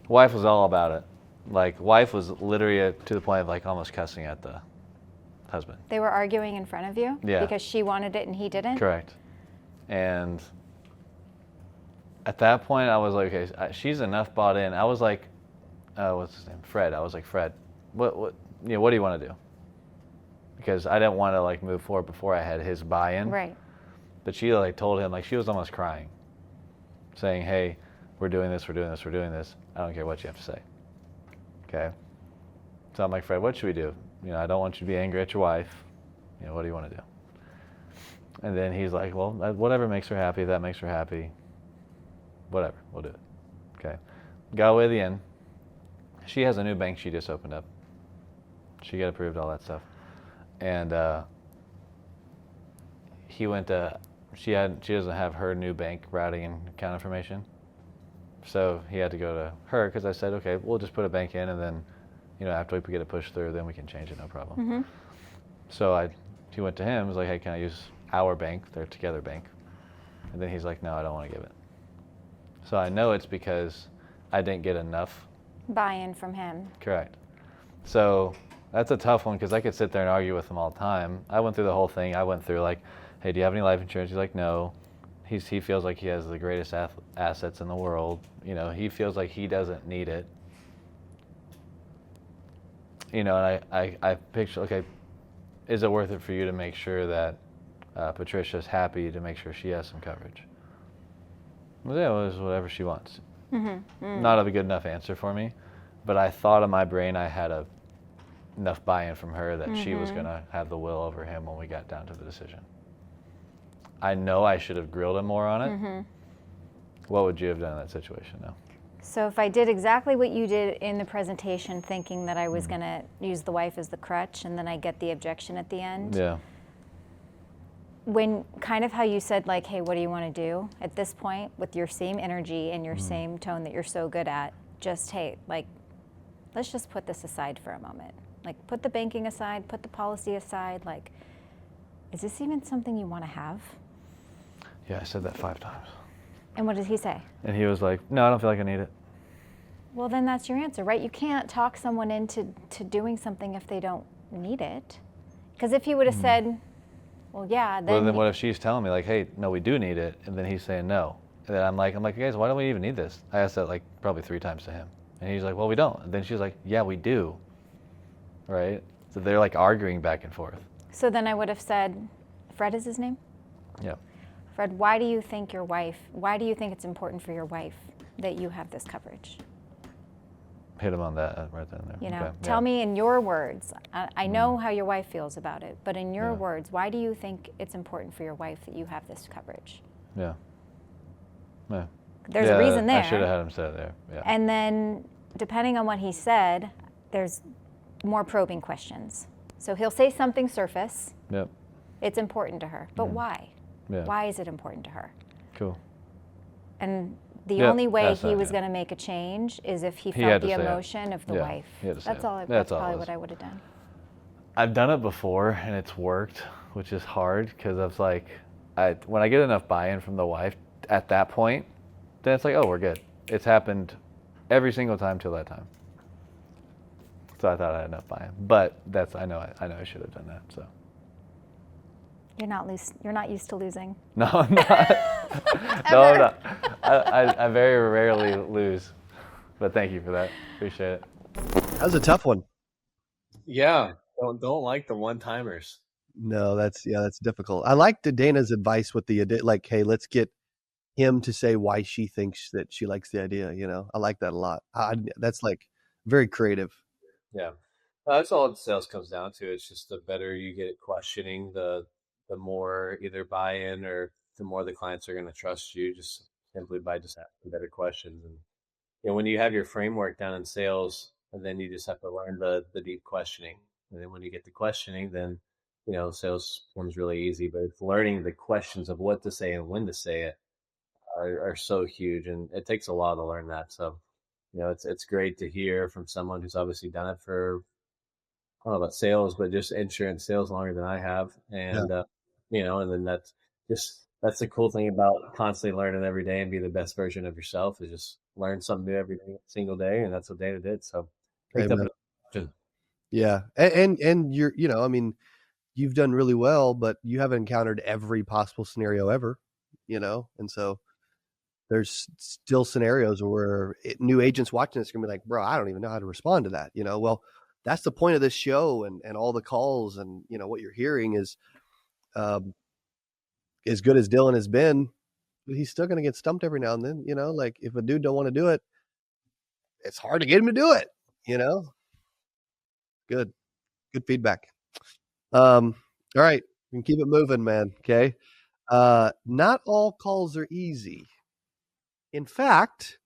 wife was all about it. Like, wife was literally to the point of like almost cussing at the husband. They were arguing in front of you? Yeah. Because she wanted it and he didn't? Correct. And at that point, I was like, okay, she's enough bought in. I was like, what's his name? Fred. I was like, Fred, what do you want to do? Because I didn't want to like move forward before I had his buy-in. Right. But she like told him, like she was almost crying, saying, hey, we're doing this, we're doing this, we're doing this. I don't care what you have to say. Okay. So I'm like, Fred, what should we do? I don't want you to be angry at your wife. What do you want to do? And then he's like, well, whatever makes her happy, that makes her happy. Whatever, we'll do it. Okay. Got away to the end. She has a new bank she just opened up. She got approved, all that stuff. And he went to, she doesn't have her new bank routing and account information. So he had to go to her, because I said, okay, we'll just put a bank in, and then, after we get it pushed through, then we can change it, no problem. Mm-hmm. So he went to him, was like, hey, can I use our bank, their Together bank? And then he's like, no, I don't want to give it. So I know it's because I didn't get enough buy-in from him. Correct. So that's a tough one, because I could sit there and argue with him all the time. I went through the whole thing. I went through like, hey, do you have any life insurance? He's like, no. he feels like he has the greatest assets in the world. You know, he feels like he doesn't need it. You know, and I picture, okay, is it worth it for you to make sure that Patricia's happy, to make sure she has some coverage? Well, yeah, well, it's whatever she wants. Not a good enough answer for me, but I thought in my brain I had enough buy-in from her that she was going to have the will over him when we got down to the decision. I know I should have grilled him more on it. What would you have done in that situation now? So if I did exactly what you did in the presentation, thinking that I was going to use the wife as the crutch, and then I get the objection at the end. Yeah. When kind of how you said, like, hey, what do you want to do at this point, with your same energy and your same tone that you're so good at, just, hey, like, let's just put this aside for a moment. Like, put the banking aside, put the policy aside. Like, is this even something you want to have? Yeah, I said that 5 times. And what did he say? And he was like, no, I don't feel like I need it. Well, then that's your answer, right? You can't talk someone into doing something if they don't need it. Because if he would have said, well, yeah, then... Well, then what if she's telling me, like, hey, no, we do need it, and then he's saying no. And then I'm like, guys, why don't we even need this? I asked that, like, probably 3 times to him. And he's like, well, we don't. And then she's like, yeah, we do. Right? So they're, like, arguing back and forth. So then I would have said, Fred is his name? Yeah. Fred, why do you think it's important for your wife that you have this coverage? Hit him on that right then and there. You know, Okay, tell me in your words. I know how your wife feels about it, but in your words, why do you think it's important for your wife that you have this coverage? Yeah. Yeah. There's a reason there. I should have had him say it there. Yeah. And then, depending on what he said, there's more probing questions. So he'll say something surface. Yep. It's important to her, but why? Yeah. Why is it important to her? Cool. And the only way he was going to make a change is if he felt the emotion of the wife. That's all. That's probably what I would have done. I've done it before and it's worked, which is hard because I was like, when I get enough buy-in from the wife at that point, then it's like, oh, we're good. It's happened every single time till that time. So I thought I had enough buy-in, but I know I should have done that. So. You're not used to losing. No, I'm not. No, I'm not. I very rarely lose, but thank you for that. Appreciate it. That was a tough one. Yeah, don't like the one-timers. No, that's difficult. I liked Dana's advice with the like, hey, let's get him to say why she thinks that she likes the idea. You know, I like that a lot. That's like very creative. Yeah, that's all sales comes down to. It's just the better you get at questioning, the more either buy-in or the more the clients are going to trust you, just simply by just asking better questions. And you know, when you have your framework down in sales, and then you just have to learn the deep questioning. And then when you get the questioning, then you know sales becomes really easy. But it's learning the questions of what to say and when to say it are so huge, and it takes a while to learn that. So you know, it's great to hear from someone who's obviously done it for, I don't know about sales, but just insurance sales longer than I have. And you know, and then that's the cool thing about constantly learning every day and be the best version of yourself is just learn something new every single day. And that's what Dana did. So yeah. And you're, you know, I mean, you've done really well, but you haven't encountered every possible scenario ever, you know? And so there's still scenarios where new agents watching this are gonna be like, bro, I don't even know how to respond to that. You know, well, that's the point of this show and all the calls and, you know, what you're hearing is, as good as Dylan has been, he's still going to get stumped every now and then, you know, like if a dude don't want to do it, it's hard to get him to do it, you know? Good feedback. All right. We can keep it moving, man. Okay. Not all calls are easy. In fact,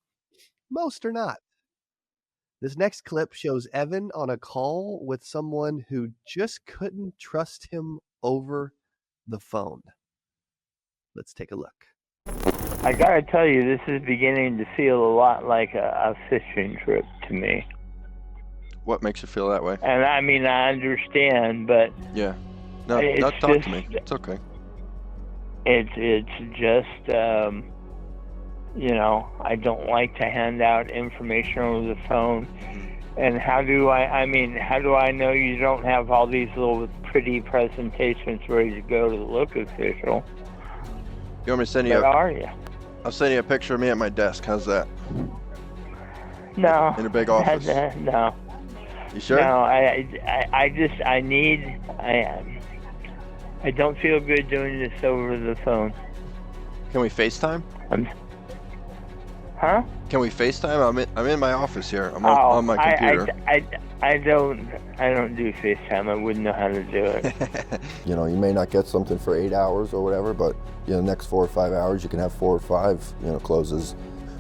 most are not. This next clip shows Evan on a call with someone who just couldn't trust him over the phone. Let's take a look. I gotta tell you, this is beginning to feel a lot like a fishing trip to me. What makes you feel that way? And I mean, I understand, but yeah, no, talk to me. It's okay. It's just, you know, I don't like to hand out information over the phone. And how do I know you don't have all these little pretty presentations ready to go to the look official? You want me to send you? Where are you? I'll send you a picture of me at my desk. How's that? No. In a big office. No. You sure? No, I don't feel good doing this over the phone. Can we FaceTime? Huh? Can we FaceTime? I'm in my office here. I'm on my computer. I don't do FaceTime. I wouldn't know how to do it. You know, you may not get something for 8 hours or whatever, but you know, the next 4 or 5 hours, you can have 4 or 5, closes.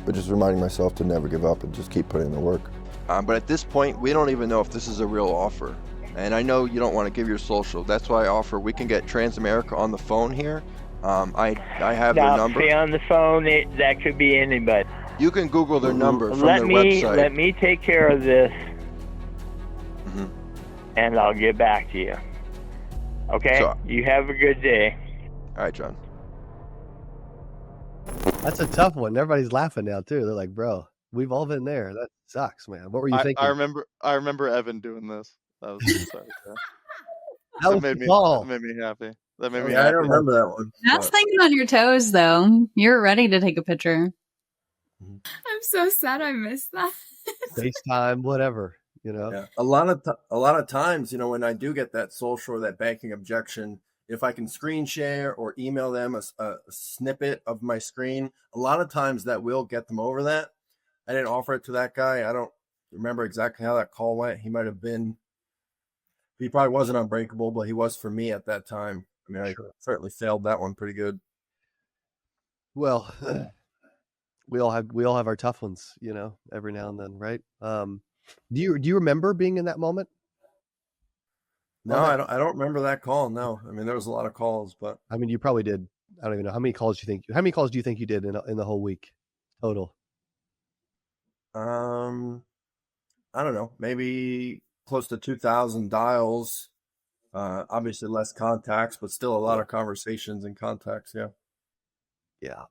But just reminding myself to never give up and just keep putting in the work. But at this point, we don't even know if this is a real offer. And I know you don't want to give your social. That's why I offer we can get Transamerica on the phone here. I have their number. See, on the phone, that could be anybody. You can Google their number from their website. Let me take care of this, and I'll get back to you. Okay? So, you have a good day. All right, John. That's a tough one. Everybody's laughing now too. They're like, "Bro, we've all been there. That sucks, man." What were you thinking? I remember Evan doing this. That was sorry. That made me happy. That made me happy. I don't remember that one. That's thinking on your toes, though. You're ready to take a picture. I'm so sad I missed that. FaceTime, whatever, Yeah. A lot of times, when I do get that social or that banking objection, if I can screen share or email them a snippet of my screen, a lot of times that will get them over that. I didn't offer it to that guy. I don't remember exactly how that call went. He might have been, he probably wasn't unbreakable, but he was for me at that time. I mean, I certainly failed that one pretty good. Well, we all have our tough ones, every now and then, right? Do you remember being in that moment? No, I don't remember that call. No, I mean there was a lot of calls, but I mean you probably did. I don't even know how many calls do you think you did in the whole week total? I don't know, maybe close to 2,000 dials. Obviously less contacts, but still a lot of conversations and contacts. Yeah,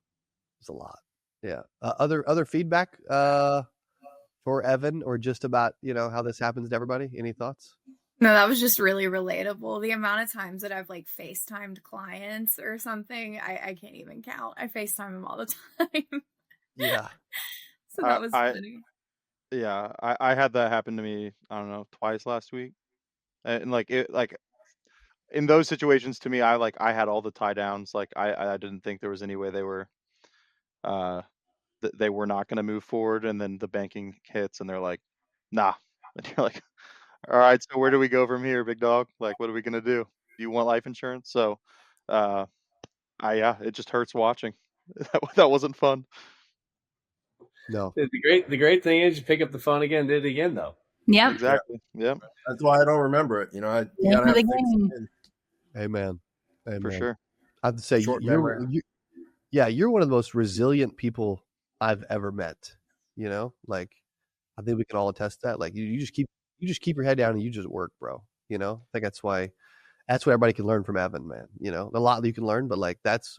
it's a lot. Yeah. Other feedback for Evan, or just about how this happens to everybody? Any thoughts? No, that was just really relatable. The amount of times that I've FaceTimed clients or something, I can't even count. I FaceTime them all the time. Yeah. So that was funny. Yeah, I had that happen to me, I don't know, twice last week. And in those situations, to me, I had all the tie downs. I didn't think there was any way they were not going to move forward. And then the banking hits and they're like, nah. And you're like, all right, so where do we go from here, big dog? What are we going to do? Do you want life insurance? So, it just hurts watching. That wasn't fun. No. The great thing is you pick up the phone again, did it again though. Yeah. Exactly. Yeah. That's why I don't remember it. You gotta have things. Amen. For sure. I have to say, you're one of the most resilient people I've ever met. I think we can all attest to that. You just keep your head down and you just work, bro. I think that's what everybody can learn from Evan, man. A lot that you can learn, but that's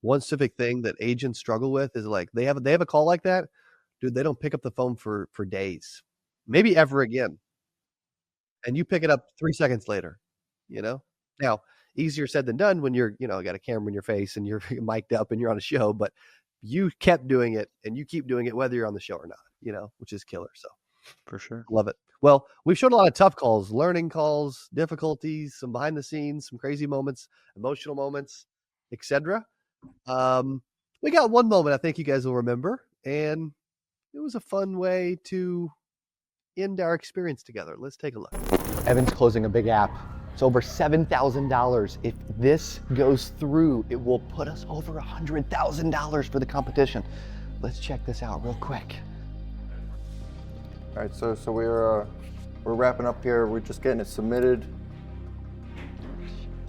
one specific thing that agents struggle with is they have a call like that, dude. They don't pick up the phone for days, maybe ever again, and you pick it up 3 seconds later. Now easier said than done when you're got a camera in your face and you're mic'd up and you're on a show, but you kept doing it and you keep doing it whether you're on the show or not. Which is killer. So for sure, love it. Well, we've shown a lot of tough calls, learning calls, difficulties, some behind the scenes, some crazy moments, emotional moments, etc. We got one moment I think you guys will remember, and it was a fun way to end our experience together. Let's take a look. Evan's closing a big app. It's over $7,000. If this goes through, it will put us over $100,000 for the competition. Let's check this out real quick. All right, so we're wrapping up here. We're just getting it submitted.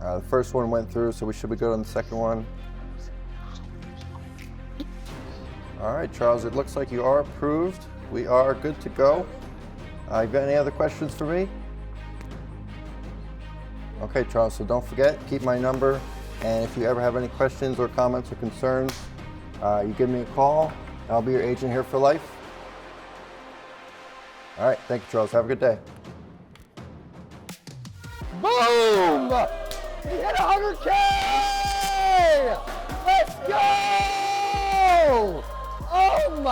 The first one went through, so we should be good on the second one. All right, Charles, it looks like you are approved. We are good to go. You got any other questions for me? Okay, Charles, so don't forget, keep my number. And if you ever have any questions or comments or concerns, you give me a call. I'll be your agent here for life. All right, thank you, Charles. Have a good day. Boom! We hit 100K! Let's go!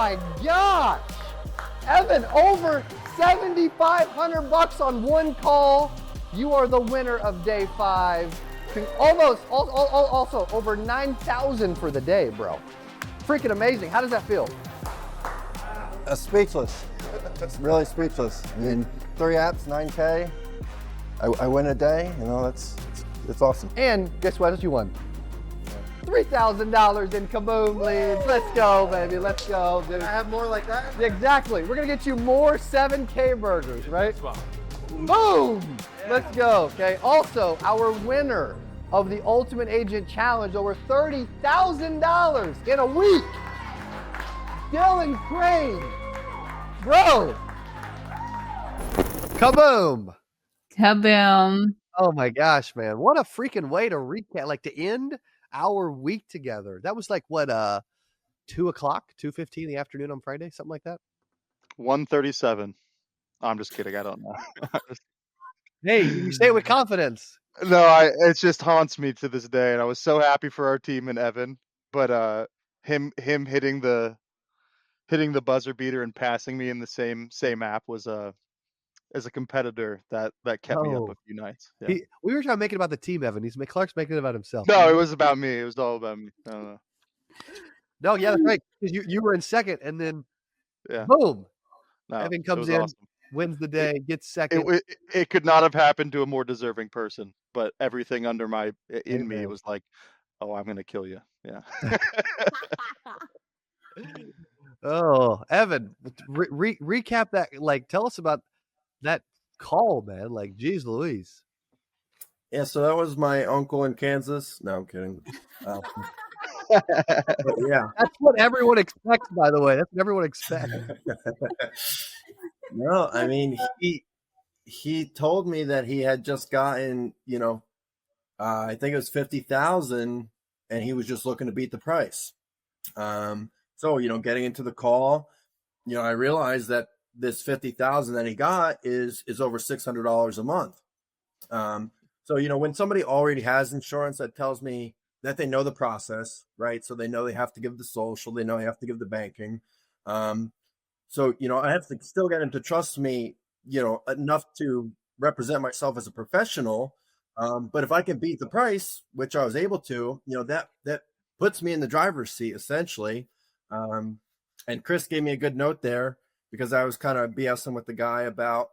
my gosh! Evan, over $7,500 on one call. You are the winner of day 5. Also over 9,000 for the day, bro. Freaking amazing. How does that feel? Speechless. Really speechless. I mean, 3 apps, 9K. I win a day. You know, it's awesome. And guess what else you won? $3,000 in CABOOM leads. Let's go, baby. Let's go, dude. I have more like that? Exactly. We're going to get you more 7K burgers, right? Boom! Let's go, okay? Also, our winner of the Ultimate Agent Challenge, over $30,000 in a week. Dylan Crane. Bro. Kaboom! Kaboom. Oh my gosh, man. What a freaking way to recap, like to end our week together. That was like what, 2 o'clock, 2:15 in the afternoon on Friday, something like that? 1:37. I'm just kidding. I don't know. Hey, you say it with confidence. No, it just haunts me to this day, and I was so happy for our team and Evan, but him hitting the buzzer beater and passing me in the same app was as a competitor that kept me up a few nights. Yeah. We were trying to make it about the team, Evan. Clark's making it about himself. No, it was about me. It was all about me. I don't know. No, yeah, that's right. Because you were in second, and then Yeah. boom, No, Evan it comes was in, awesome. wins the day, gets second. It could not have happened to a more deserving person, but everything under me, Amen. it was like, oh, I'm gonna kill you. Yeah. Oh, Evan, recap that. Like, tell us about that call, man. Like, geez, Louise. Yeah, so that was my uncle in Kansas. No, I'm kidding. But yeah. That's what everyone expects, by the way. That's what everyone expects. No, I mean, he told me that he had just gotten, I think it was 50,000, and he was just looking to beat the price. So, getting into the call, I realized that this 50,000 that he got is over $600 a month. So, when somebody already has insurance, that tells me that they know the process, right? So they know they have to give the social, they know they have to give the banking. So, I have to still get him to trust me, enough to represent myself as a professional. But if I can beat the price, which I was able to, that puts me in the driver's seat essentially. And Chris gave me a good note there because I was kind of BSing with the guy about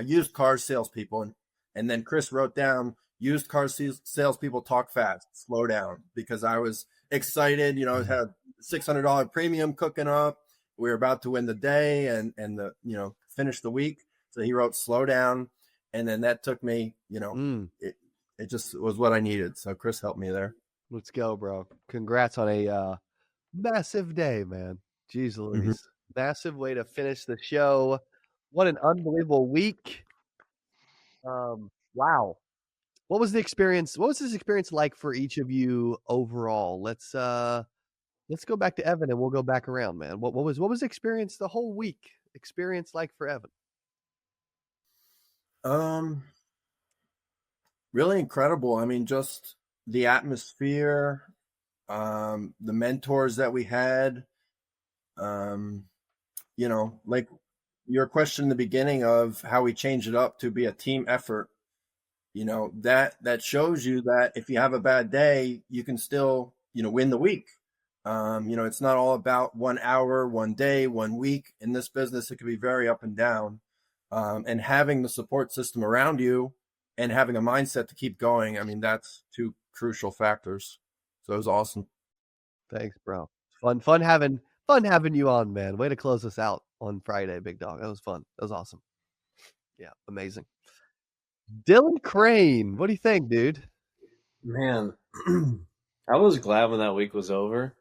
used car salespeople. And then Chris wrote down, used car salespeople talk fast, slow down, because I was excited, had a $600 premium cooking up. We were about to win the day and finish the week. So he wrote slow down. And then that took me, it just was what I needed. So Chris helped me there. Let's go, bro. Congrats on a massive day, man. Jeez Louise. Massive way to finish the show. What an unbelievable week. Wow. What was the experience? What was this experience like for each of you overall? Let's go back to Evan and we'll go back around, man. What was the experience the whole week experience like for Evan? Really incredible. I mean, just the atmosphere, the mentors that we had, like your question in the beginning of how we changed it up to be a team effort, that shows you that if you have a bad day, you can still, win the week. It's not all about 1 hour, 1 day, 1 week. In this business, it can be very up and down. And having the support system around you and having a mindset to keep going, I mean, that's 2 crucial factors. So it was awesome. Thanks, bro. Fun having you on, man. Way to close us out on Friday, big dog. That was fun. That was awesome. Yeah, amazing. Dylan Crane, what do you think, dude? Man, I was glad when that week was over.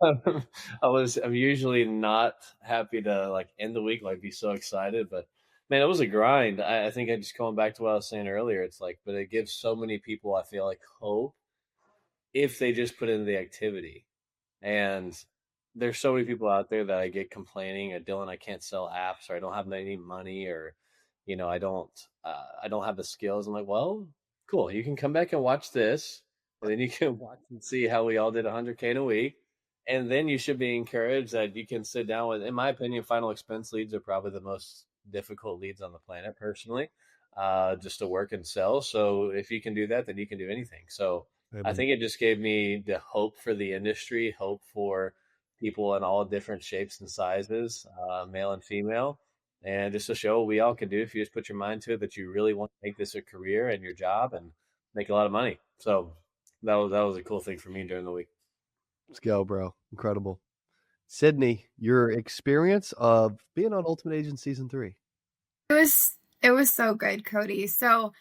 I'm usually not happy to end the week, be so excited, but man, it was a grind. I think I just going back to what I was saying earlier, it's but it gives so many people, I feel hope if they just put in the activity. And there's so many people out there that I get complaining, Dylan, I can't sell apps, or I don't have any money, or I don't have the skills. I'm like, well, cool. You can come back and watch this, and then you can watch and see how we all did 100K in a week. And then you should be encouraged that you can sit down with, in my opinion, final expense leads are probably the most difficult leads on the planet personally, just to work and sell. So if you can do that, then you can do anything. So I think it just gave me the hope for the industry, hope for people in all different shapes and sizes, male and female, and just to show what we all can do if you just put your mind to it, that you really want to make this a career and your job and make a lot of money. So that was a cool thing for me during the week. Let's go, bro. Incredible. Sydney, your experience of being on Ultimate Agent Season 3. It was so good, Cody. So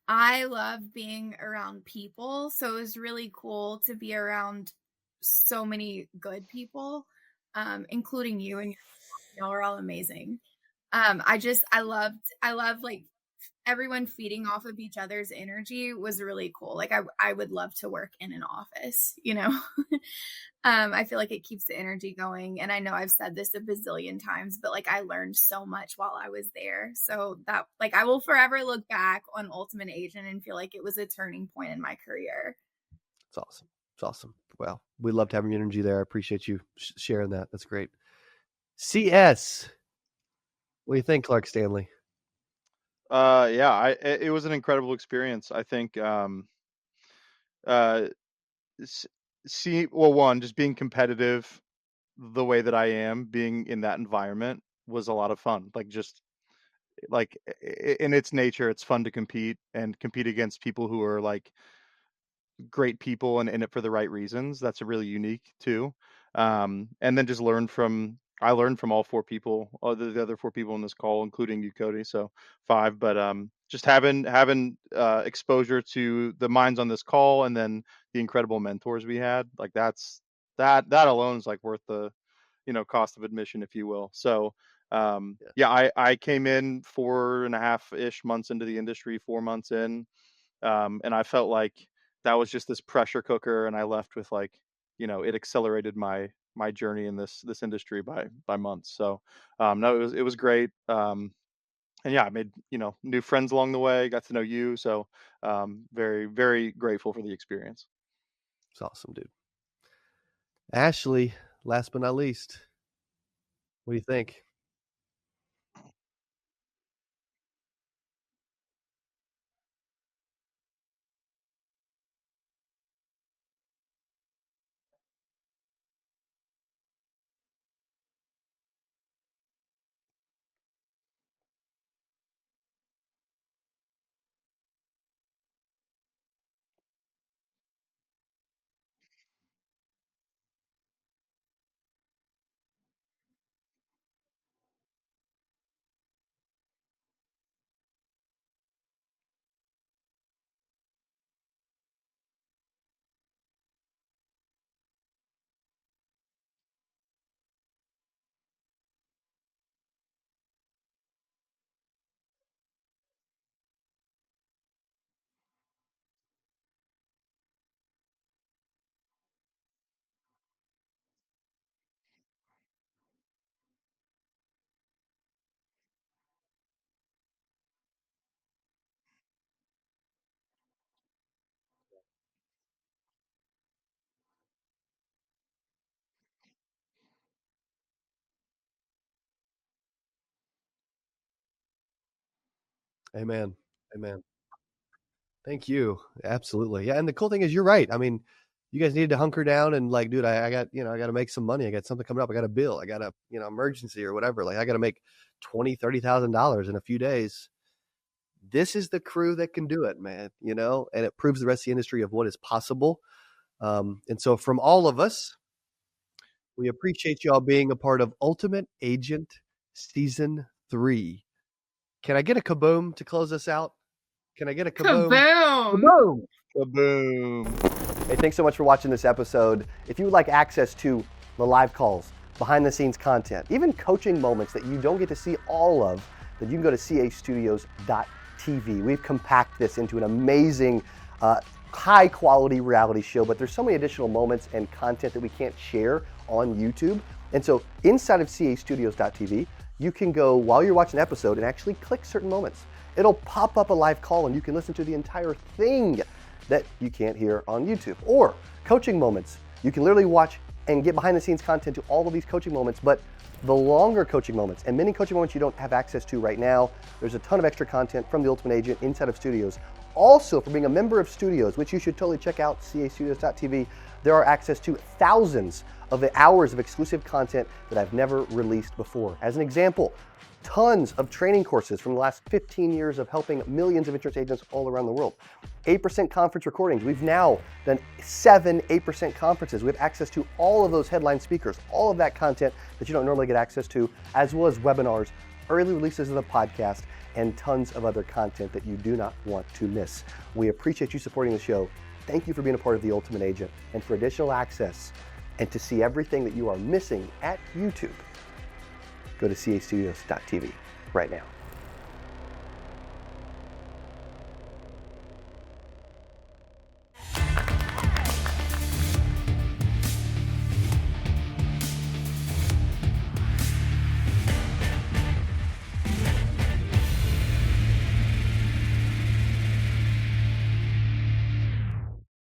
I love being around people. So it was really cool to be around so many good people, including you, and y'all are all amazing. I love like everyone feeding off of each other's energy was really cool. Like I would love to work in an office, you know. I feel like it keeps the energy going. And I know I've said this a bazillion times, but like I learned so much while I was there. So that like I will forever look back on Ultimate Agent and feel like it was a turning point in my career. It's awesome. It's awesome. Well, we loved having your energy there. I appreciate you sharing that. That's great. CS. What do you think, Clark Stanley? It was an incredible experience. I think one, just being competitive the way that I am, being in that environment was a lot of fun. Like just like in its nature, it's fun to compete against people who are like great people and in it for the right reasons. That's really unique too. And then just I learned from all four people, the other four people in this call, including you, Cody. So 5, but just having exposure to the minds on this call and then the incredible mentors we had, like that alone is like worth the, cost of admission, if you will. So I came in 4.5-ish months into the industry, 4 months in, and I felt like that was just this pressure cooker, and I left with like, it accelerated my journey in this industry by months. So no, it was great. And yeah, I made new friends along the way, got to know you. So very, very grateful for the experience. It's awesome, dude. Ashley, last but not least, what do you think? Amen. Thank you. Absolutely. Yeah. And the cool thing is you're right. I mean, you guys need to hunker down and like, dude, I got, I got to make some money. I got something coming up. I got a bill. I got a, emergency or whatever. Like I got to make $20,000, $30,000 in a few days. This is the crew that can do it, man, and it proves the rest of the industry of what is possible. And so from all of us, we appreciate y'all being a part of Ultimate Agent Season 3. Can I get a kaboom to close us out? Can I get a kaboom? Kaboom! Kaboom! Hey, thanks so much for watching this episode. If you would like access to the live calls, behind the scenes content, even coaching moments that you don't get to see all of, then you can go to castudios.tv. We've compacted this into an amazing, high quality reality show, but there's so many additional moments and content that we can't share on YouTube. And so inside of castudios.tv, you can go while you're watching an episode and actually click certain moments. It'll pop up a live call and you can listen to the entire thing that you can't hear on YouTube. Or coaching moments. You can literally watch and get behind the scenes content to all of these coaching moments, but the longer coaching moments, and many coaching moments you don't have access to right now. There's a ton of extra content from the Ultimate Agent inside of Studios. Also, for being a member of Studios, which you should totally check out, castudios.tv, there are access to thousands of the hours of exclusive content that I've never released before. As an example, tons of training courses from the last 15 years of helping millions of insurance agents all around the world. 8% conference recordings. We've now done 7 8% conferences. We have access to all of those headline speakers, all of that content that you don't normally get access to, as well as webinars, early releases of the podcast, and tons of other content that you do not want to miss. We appreciate you supporting the show. Thank you for being a part of the Ultimate Agent. And for additional access and to see everything that you are missing at YouTube, go to castudios.tv right now.